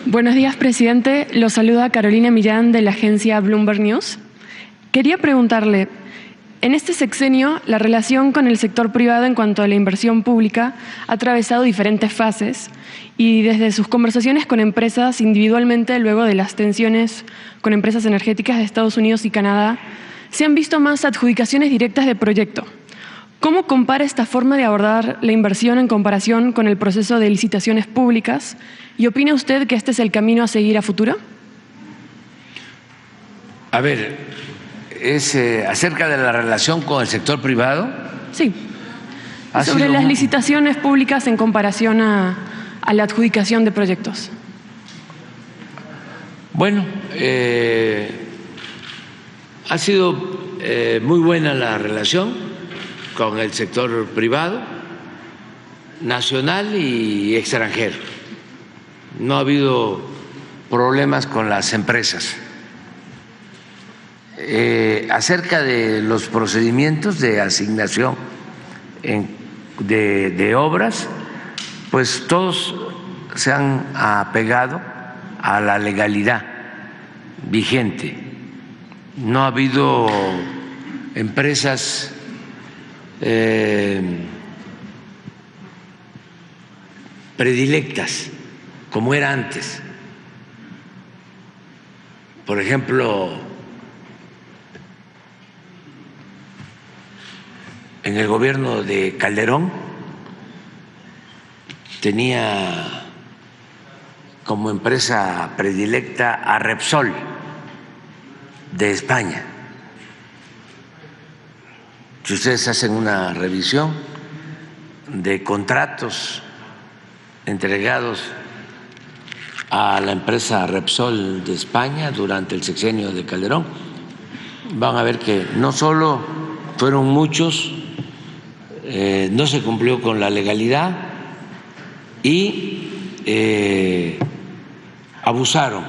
Buenos días, presidente. Lo saluda Carolina Millán de la agencia Bloomberg News. Quería preguntarle, en este sexenio, la relación con el sector privado en cuanto a la inversión pública ha atravesado diferentes fases y desde sus conversaciones con empresas individualmente, luego de las tensiones con empresas energéticas de Estados Unidos y Canadá, se han visto más adjudicaciones directas de proyecto. ¿Cómo compara esta forma de abordar la inversión en comparación con el proceso de licitaciones públicas? ¿Y opina usted que este es el camino a seguir a futuro? A ver, es acerca de la relación con el sector privado. Sí. Sobre las licitaciones públicas en comparación a la adjudicación de proyectos. Bueno, ha sido muy buena la relación con el sector privado, nacional y extranjero. No ha habido problemas con las empresas. Acerca de los procedimientos de asignación de obras, pues todos se han apegado a la legalidad vigente. No ha habido empresas predilectas como era antes. Por ejemplo, en el gobierno de Calderón tenía como empresa predilecta a Repsol de España. Si ustedes hacen una revisión de contratos entregados a la empresa Repsol de España durante el sexenio de Calderón, van a ver que no solo fueron muchos, no se cumplió con la legalidad y abusaron.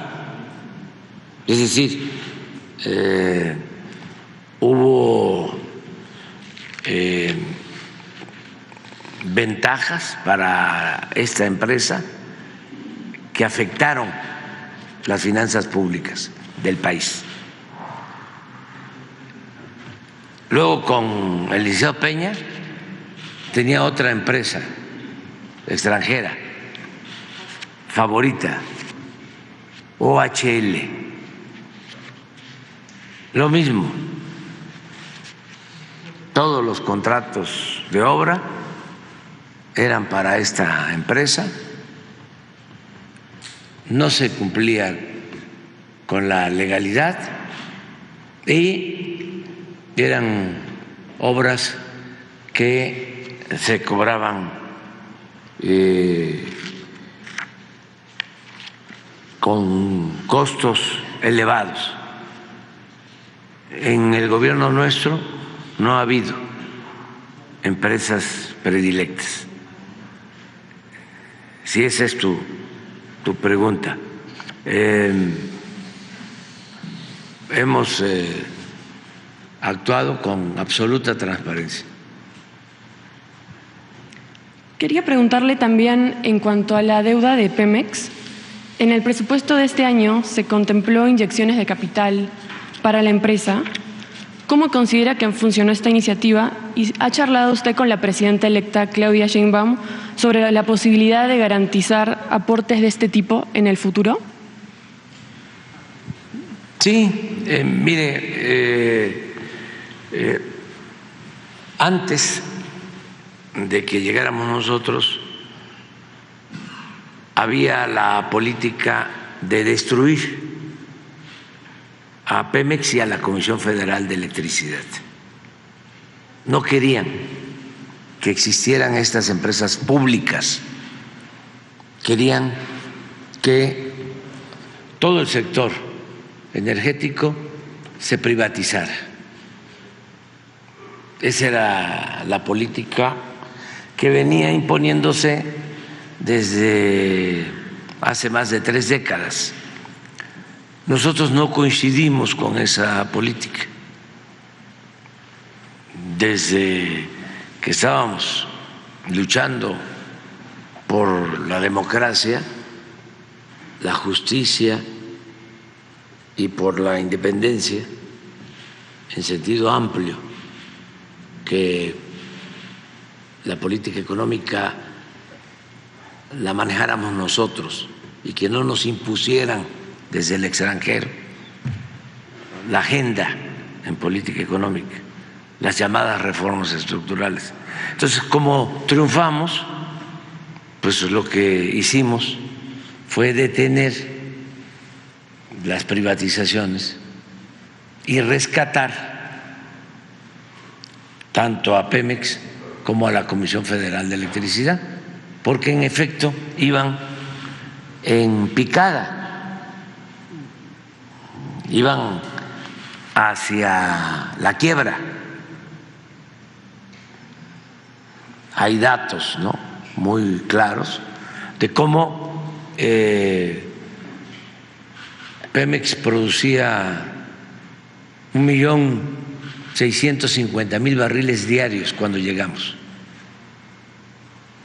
Es decir, hubo ventajas para esta empresa que afectaron las finanzas públicas del país. Luego, con el licenciado Peña, tenía otra empresa extranjera favorita, OHL. Lo mismo, todos los contratos de obra eran para esta empresa, no se cumplía con la legalidad y eran obras que se cobraban con costos elevados. En el gobierno nuestro no ha habido empresas predilectas. Si esa es tu pregunta. Hemos actuado con absoluta transparencia. Quería preguntarle también en cuanto a la deuda de Pemex. En el presupuesto de este año se contempló inyecciones de capital para la empresa. ¿Cómo considera que funcionó esta iniciativa? ¿Y ha charlado usted con la presidenta electa Claudia Sheinbaum sobre la posibilidad de garantizar aportes de este tipo en el futuro? Sí, mire, antes de que llegáramos nosotros había la política de destruir a Pemex y a la Comisión Federal de Electricidad. No querían que existieran estas empresas públicas, querían que todo el sector energético se privatizara. Esa era la política que venía imponiéndose desde hace más de 3 décadas. Nosotros no coincidimos con esa política. Desde que estábamos luchando por la democracia, la justicia y por la independencia en sentido amplio, que la política económica la manejáramos nosotros y que no nos impusieran desde el extranjero la agenda en política económica, las llamadas reformas estructurales. Entonces, como triunfamos, pues lo que hicimos fue detener las privatizaciones y rescatar tanto a Pemex como a la Comisión Federal de Electricidad, porque en efecto iban en picada, iban hacia la quiebra. Hay datos, ¿no?, muy claros de cómo Pemex producía 1.650.000 barriles diarios cuando llegamos,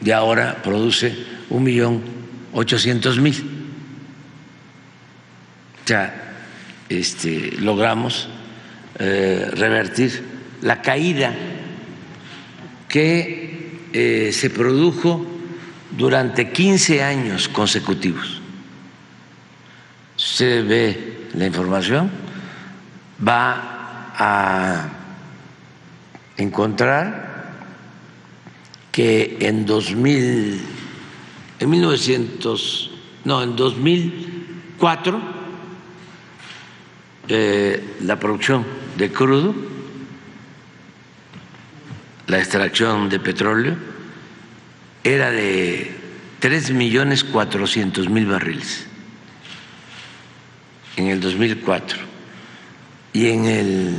y ahora produce 1.800.000. O sea, logramos revertir la caída que se produjo durante 15 años consecutivos. Si usted ve la información, va a encontrar que en 2004 la producción de crudo, la extracción de petróleo, era de 3.400.000 barriles en el 2004, y en el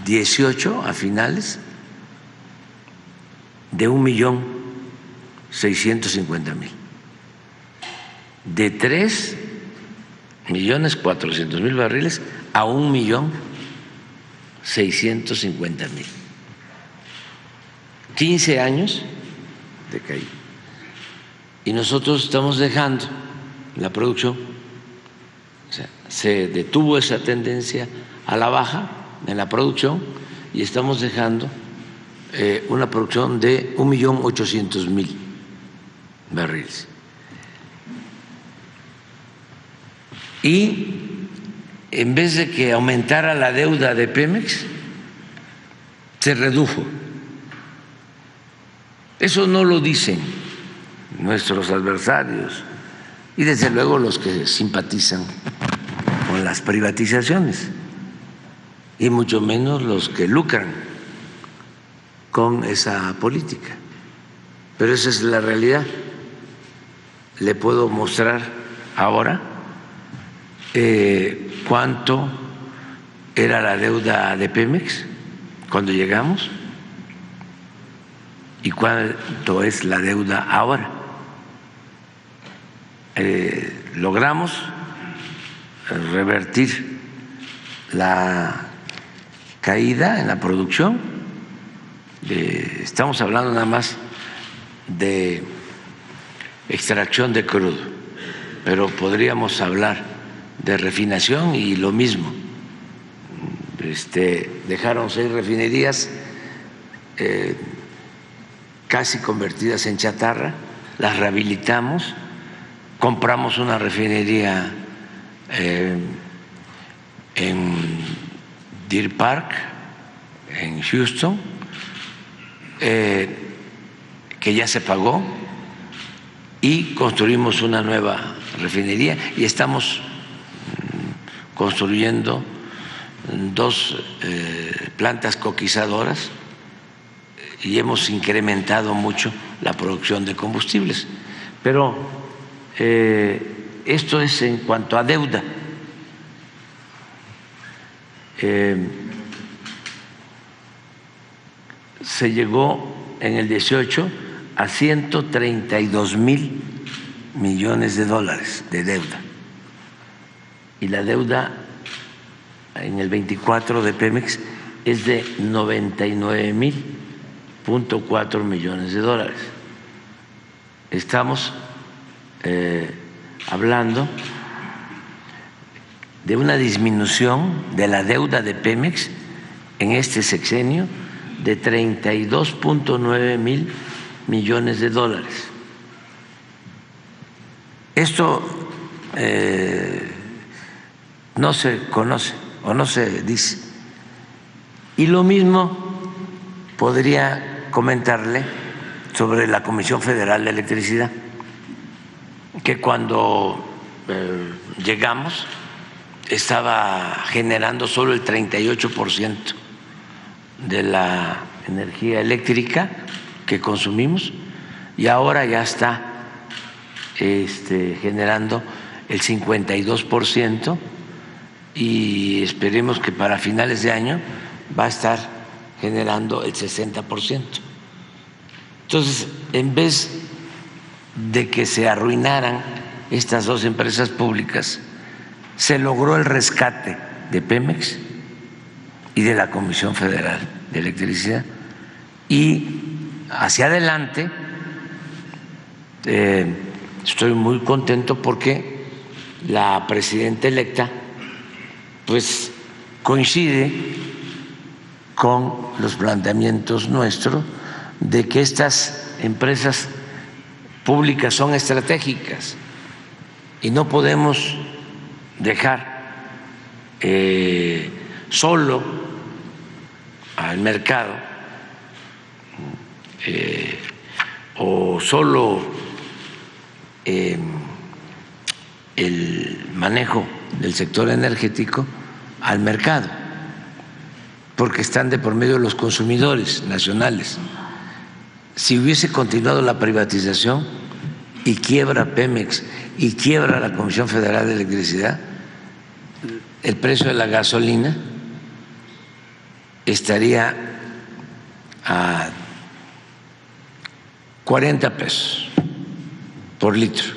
18, a finales, de 1.650.000, de 3.400.000 barriles a 1.650.000. 15 años de caída. Y nosotros estamos dejando la producción, o sea, se detuvo esa tendencia a la baja en la producción y estamos dejando una producción de 1.800.000 barriles. Y en vez de que aumentara la deuda de Pemex, se redujo. Eso no lo dicen nuestros adversarios y desde luego los que simpatizan con las privatizaciones, y mucho menos los que lucran con esa política. Pero esa es la realidad. Le puedo mostrar ahora cuánto era la deuda de Pemex cuando llegamos y cuánto es la deuda ahora. Logramos revertir la caída en la producción. Estamos hablando nada más de extracción de crudo, pero podríamos hablar de refinación y lo mismo. Dejaron 6 refinerías casi convertidas en chatarra, las rehabilitamos, compramos una refinería en Deer Park, en Houston, que ya se pagó, y construimos una nueva refinería y estamos construyendo 2 plantas coquizadoras y hemos incrementado mucho la producción de combustibles. Pero esto es en cuanto a deuda. Se llegó en el 18 a 132.000 millones de dólares de deuda, y la deuda en el 24 de Pemex es de 99.4 millones de dólares. Estamos hablando de una disminución de la deuda de Pemex en este sexenio de 32.9 mil millones de dólares. Esto no se conoce o no se dice. Y lo mismo podría comentarle sobre la Comisión Federal de Electricidad, que cuando llegamos estaba generando solo el 38% de la energía eléctrica que consumimos y ahora ya está generando el 52% y esperemos que para finales de año va a estar generando el 60%. Entonces, en vez de que se arruinaran estas dos empresas públicas, se logró el rescate de Pemex y de la Comisión Federal de Electricidad. Y hacia adelante estoy muy contento porque la presidenta electa pues coincide con los planteamientos nuestros de que estas empresas públicas son estratégicas y no podemos dejar solo al mercado o solo el manejo del sector energético al mercado, porque están de por medio los consumidores nacionales. Si hubiese continuado la privatización y quiebra Pemex y quiebra la Comisión Federal de Electricidad, el precio de la gasolina estaría a 40 pesos por litro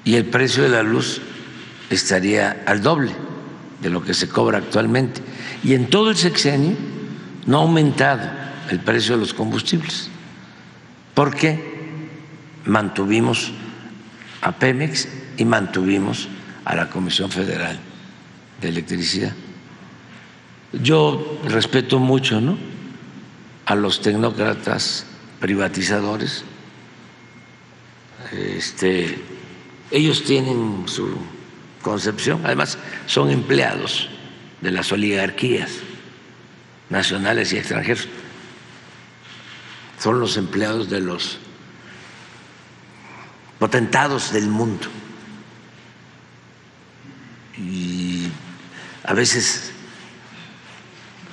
y el precio de la luz estaría al doble de lo que se cobra actualmente. Y en todo el sexenio no ha aumentado el precio de los combustibles, porque mantuvimos a Pemex y mantuvimos a la Comisión Federal de Electricidad. Yo respeto mucho, ¿no?, a los tecnócratas privatizadores. Ellos tienen su concepción, además son empleados de las oligarquías nacionales y extranjeros, son los empleados de los potentados del mundo y a veces,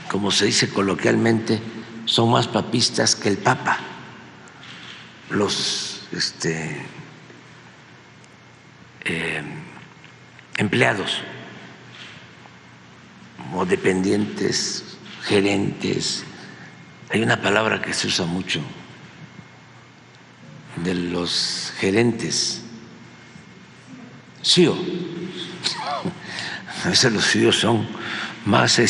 como se dice coloquialmente, son más papistas que el Papa, los empleados o dependientes, gerentes. Hay una palabra que se usa mucho de los gerentes, CEO. A veces los CEOs son más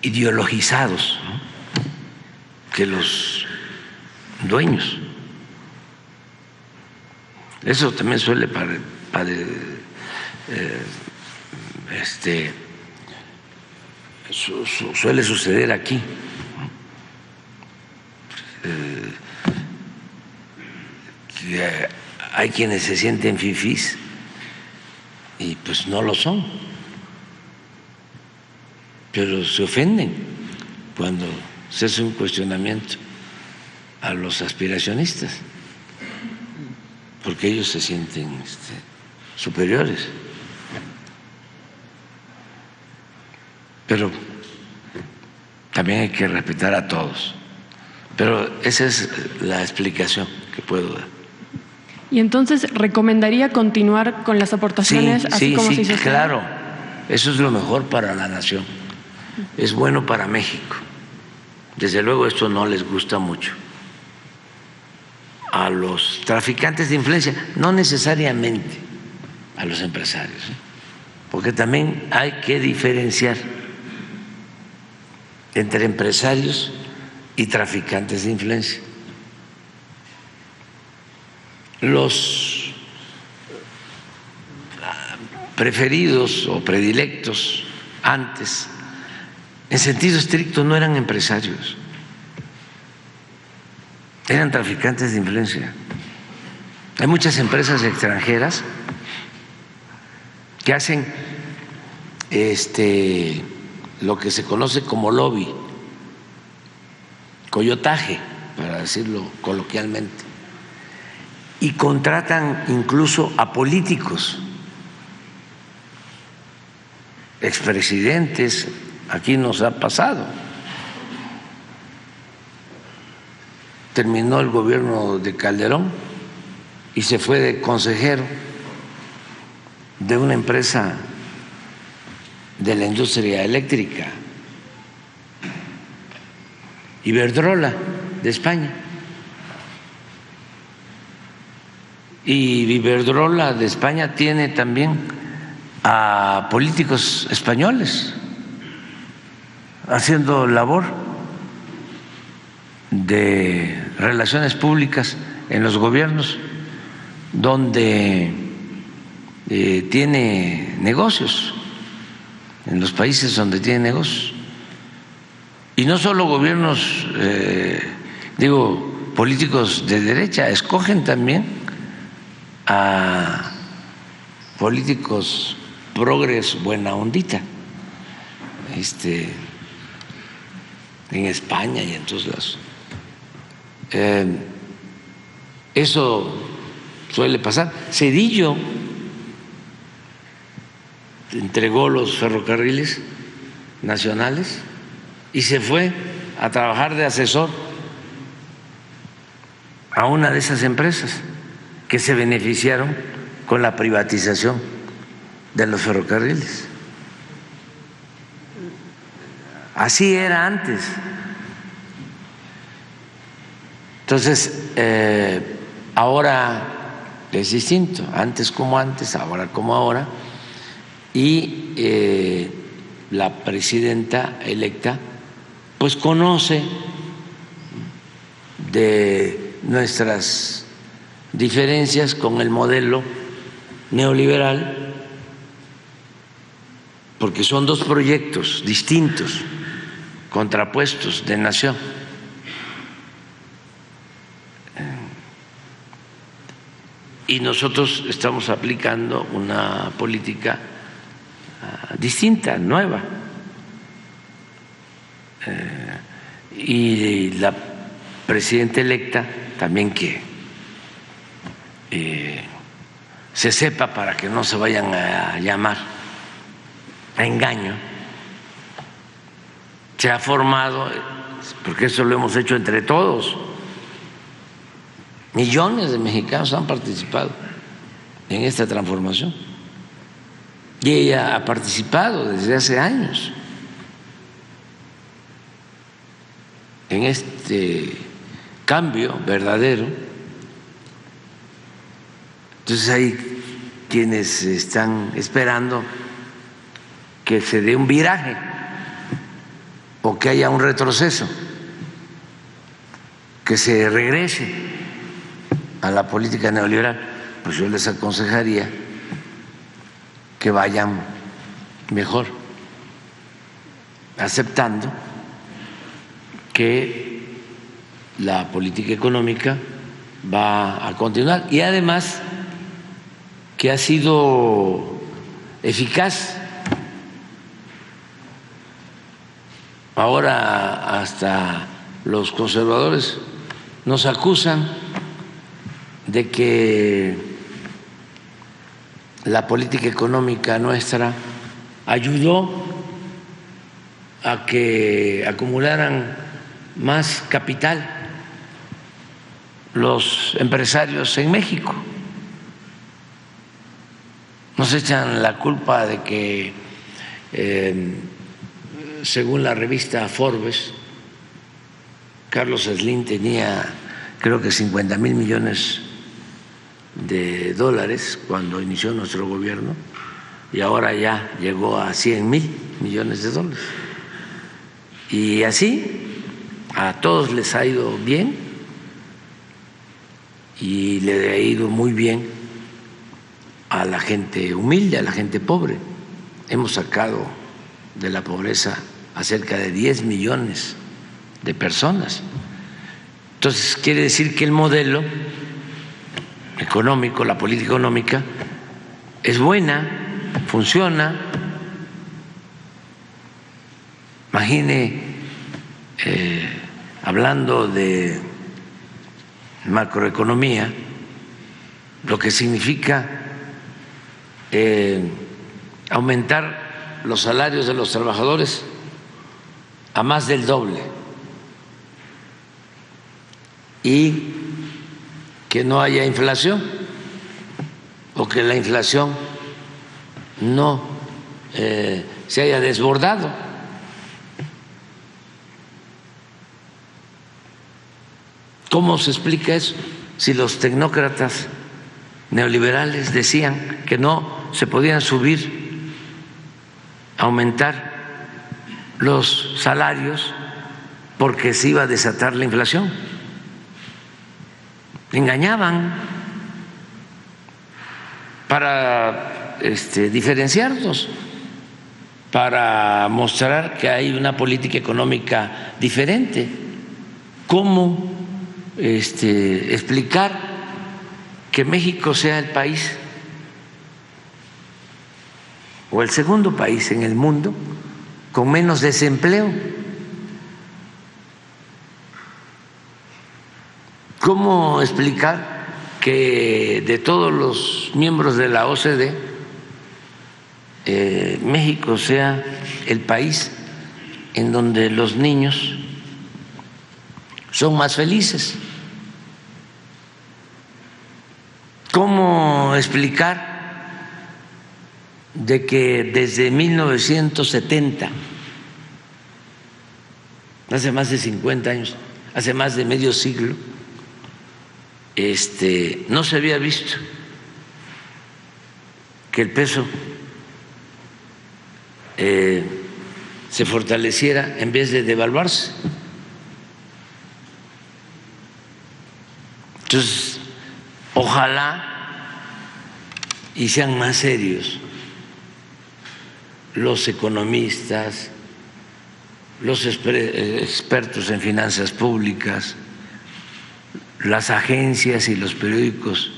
ideologizados, ¿no?, que los dueños. Eso también suele suele suceder aquí. Que hay quienes se sienten fifís y pues no lo son, pero se ofenden cuando se hace un cuestionamiento a los aspiracionistas, porque ellos se sienten superiores. Pero también hay que respetar a todos. Pero esa es la explicación que puedo dar. ¿Y entonces recomendaría continuar con las aportaciones así como se hizo? Sí, claro. Eso es lo mejor para la nación. Es bueno para México. Desde luego esto no les gusta mucho a los traficantes de influencia, no necesariamente a los empresarios, porque también hay que diferenciar entre empresarios y traficantes de influencia. preferidos o predilectos antes, en sentido estricto, no eran empresarios, eran traficantes de influencia. Hay muchas empresas extranjeras que hacen lo que se conoce como lobby, coyotaje, para decirlo coloquialmente, y contratan incluso a políticos, expresidentes. Aquí nos ha pasado. Terminó el gobierno de Calderón y se fue de consejero de una empresa de la industria eléctrica, Iberdrola, de España. Y Iberdrola de España tiene también a políticos españoles haciendo labor de relaciones públicas en los gobiernos donde tiene negocios, en los países donde tiene negocios. Y no solo gobiernos, políticos de derecha, escogen también a políticos progres buena ondita, en España y en todos lados. Eso suele pasar. Zedillo entregó los ferrocarriles nacionales y se fue a trabajar de asesor a una de esas empresas que se beneficiaron con la privatización de los ferrocarriles. Así era antes. Entonces, ahora es distinto, antes como antes, ahora como ahora, y la presidenta electa pues conoce de nuestras diferencias con el modelo neoliberal, porque son dos proyectos distintos, contrapuestos, de nación. Y nosotros estamos aplicando una política distinta, nueva. Y la presidenta electa también que se sepa, para que no se vayan a llamar a engaño, se ha formado, porque eso lo hemos hecho entre todos. Millones de mexicanos han participado en esta transformación y ella ha participado desde hace años en este cambio verdadero. Entonces hay quienes están esperando que se dé un viraje o que haya un retroceso, que se regrese a la política neoliberal. Pues yo les aconsejaría que vayan mejor aceptando que la política económica va a continuar y además que ha sido eficaz. Ahora hasta los conservadores nos acusan de que la política económica nuestra ayudó a que acumularan más capital los empresarios en México. Nos echan la culpa de que, según la revista Forbes, Carlos Slim tenía creo que 50,000 millones de dólares cuando inició nuestro gobierno y ahora ya llegó a 100,000 millones de dólares. Y así a todos les ha ido bien y le ha ido muy bien a la gente humilde, a la gente pobre. Hemos sacado de la pobreza a cerca de 10 millones de personas. Entonces, quiere decir que el modelo económico, la política económica, es buena, funciona. Imagine, hablando de macroeconomía, lo que significa aumentar los salarios de los trabajadores a más del doble y que no haya inflación o que la inflación no se haya desbordado. ¿Cómo se explica eso? Si los tecnócratas neoliberales decían que no se podían subir, aumentar los salarios porque se iba a desatar la inflación. Engañaban para diferenciarnos, para mostrar que hay una política económica diferente. ¿Cómo explicar que México sea el país o el segundo país en el mundo con menos desempleo? ¿Cómo explicar que de todos los miembros de la OCDE, México sea el país en donde los niños son más felices? ¿Cómo explicar de que desde 1970, hace más de 50 años, hace más de medio siglo, no se había visto que el peso se fortaleciera en vez de devaluarse? Entonces, ojalá y sean más serios los economistas, los expertos en finanzas públicas, las agencias y los periódicos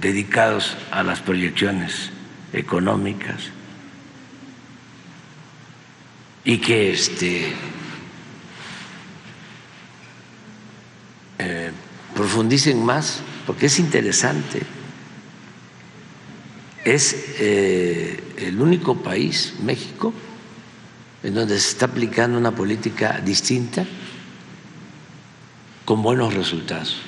dedicados a las proyecciones económicas, y que profundicen más, porque es interesante. Es el único país, México, en donde se está aplicando una política distinta con buenos resultados.